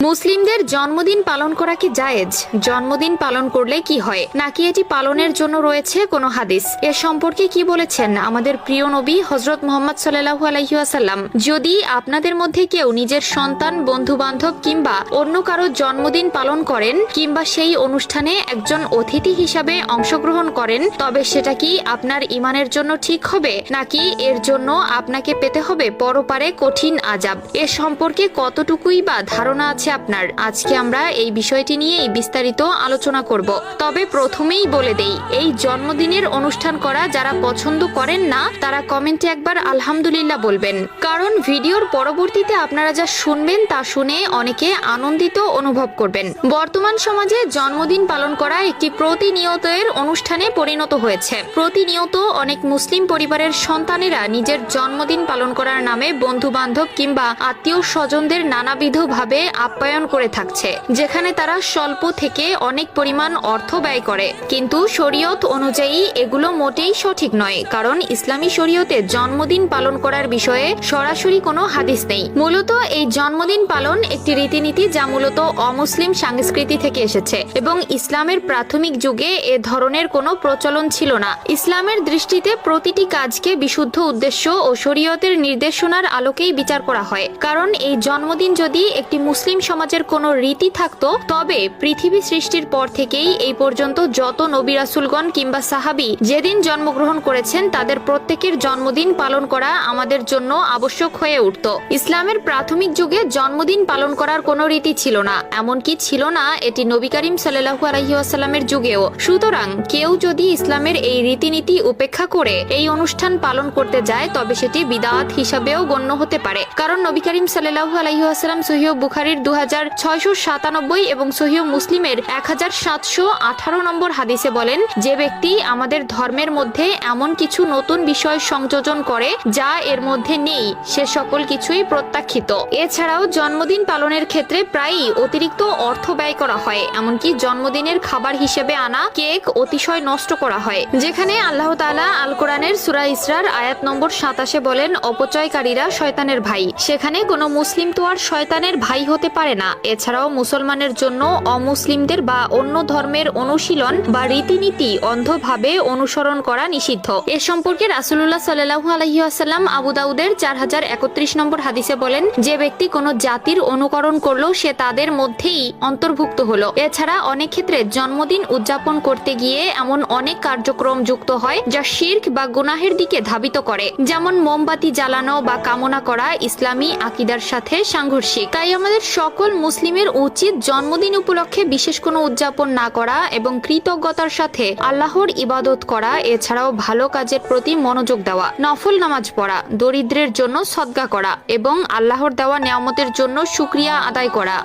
মুসলিমদের জন্মদিন পালন করা কি জায়েজ? জন্মদিন পালন করলে কি হয়, নাকি এটি পালনের জন্য রয়েছে কোনো হাদিস? এ সম্পর্কে কি বলেছেন আমাদের প্রিয় নবী হযরত মুহাম্মদ সাল্লাল্লাহু আলাইহি ওয়াসাল্লাম? যদি আপনাদের মধ্যে কেউ নিজের সন্তান, বন্ধু বান্ধব কিংবা অন্য কারো জন্মদিন পালন করেন কিংবা সেই অনুষ্ঠানে একজন অতিথি হিসাবে অংশগ্রহণ করেন, তবে সেটা কি আপনার ঈমানের জন্য ঠিক হবে, নাকি এর জন্য আপনাকে পেতে হবে পরপারে কঠিন আযাব? এ সম্পর্কে কতটুকুই বা ধারণা আছে আপনার? আজকে আমরা এই বিষয়টি নিয়েই বিস্তারিত আলোচনা করব। তবে প্রথমেই বলে দেই, এই জন্মদিনের অনুষ্ঠান করা যারা পছন্দ করেন না তারা কমেন্টে একবার আলহামদুলিল্লাহ বলবেন, কারণ ভিডিওর পরবর্তীতে আপনারা যা শুনবেন তা শুনে অনেকে আনন্দিত অনুভব করবেন। বর্তমান সমাজে জন্মদিন পালন করা একটি প্রতিনিয়তের অনুষ্ঠানে পরিণত হয়েছে। প্রতিনিয়ত অনেক মুসলিম পরিবারের সন্তানেরা নিজের জন্মদিন পালন করার নামে বন্ধু বান্ধব কিংবা আত্মীয় স্বজনদের নানাবিধভাবে আপ্যায়ন করে থাকছে, যেখানে তারা স্বল্প থেকে অনেক পরিমাণ অর্থ ব্যয় করে। কিন্তু শরীয়ত অনুযায়ী এগুলো মোটেই সঠিক নয়, কারণ ইসলামী শরীয়তে জন্মদিন পালন করার বিষয়ে সরাসরি কোনো হাদিস নেই। মূলত এই জন্মদিন পালন একটি রীতিনীতি যা মূলত অমুসলিম সংস্কৃতি থেকে এসেছে এবং ইসলামের প্রাথমিক যুগে এ ধরনের কোনো প্রচলন ছিল না। ইসলামের দৃষ্টিতে প্রতিটি কাজকে বিশুদ্ধ উদ্দেশ্য ও শরীয়তের নির্দেশনার আলোকেই বিচার করা হয়। কারণ এই জন্মদিন যদি একটি মুসলিম সমাজের কোনো রীতি থাকতো, তবে পৃথিবী সৃষ্টির পর থেকেই এই পর্যন্ত যত নবী রাসূলগণ কিংবা সাহাবী যেদিন জন্মগ্রহণ করেছেন তাদের প্রত্যেকের জন্মদিন পালন করা আমাদের জন্য আবশ্যক হয়ে উঠত। ইসলামের প্রাথমিক যুগে জন্মদিন পালন করার কোনো রীতি ছিল না, এমনকি ছিল না এটি নবী করিম সাল্লাল্লাহু আলাইহি ওয়াসাল্লামের যুগেও। সুতরাং কেউ যদি ইসলামের এই রীতিনীতি উপেক্ষা করে এই অনুষ্ঠান পালন করতে যায়, তবে সেটি বিদআত হিসাবেও গণ্য হতে পারে। কারণ নবী করিম সাল্লাল্লাহু আলাইহি ওয়াসাল্লাম সহিহ বুখারীর 2697 এবং সহিহ মুসলিমের 1718 নম্বর হাদিসে বলেন, যে ব্যক্তি আমাদের ধর্মের মধ্যে এমন কিছু নতুন বিষয় সংযোজন করে যা এর মধ্যে নেই, সে সকল কিছুই প্রত্যাখ্যিত। এছাড়াও জন্মদিন পালনের ক্ষেত্রে প্রায়ই অতিরিক্ত অর্থ ব্যয় করা হয়, এমনকি জন্মদিনের খাবার হিসেবে আনা কেক অতিশয় নষ্ট করা হয়। যেখানে আল্লাহ তাআলা আল কোরআনের সূরা ইসরার আয়াত নম্বর 27 বলেন, অপচয়কারীরা শয়তানের ভাই। সেখানে কোনো মুসলিম তো আর শয়তানের ভাই হতে পারে না। এছাড়াও মুসলমানের জন্য অমুসলিমদের বা অন্য ধর্মের অনুশীলন বা রীতিনীতি অন্ধভাবে অনুসরণ করা নিষিদ্ধ। এ সম্পর্কে রাসূলুল্লাহ সাল্লাল্লাহু আলাইহি ওয়াসাল্লাম আবু দাউদের 4031 নম্বর হাদিসে বলেন, যে ব্যক্তি কোনো জাতির অনুকরণ করলো সে তাদের মধ্যেই অন্তর্ভুক্ত হলো। এছাড়া অনেক ক্ষেত্রে জন্মদিন উদযাপন করতে গিয়ে এমন অনেক কার্যক্রম যুক্ত হয় যা শিরক বা গুনাহের দিকে ধাবিত করে, যেমন মোমবাতি জ্বালানো বা কামনা করা ইসলামী আকীদার সাথে সাংঘর্ষিক। তাই আমাদের সকল মুসলিমের উচিত জন্মদিন উপলক্ষে বিশেষ কোনো উদযাপন না করা এবং কৃতজ্ঞতার সাথে আল্লাহর ইবাদত করা। এছাড়াও ভালো কাজের প্রতি মনোযোগ দেওয়া, নফল নামাজ পড়া, দরিদ্রের জন্য সদকা করা এবং আল্লাহর দেওয়া নিয়ামতের জন্য শুকরিয়া আদায় করা।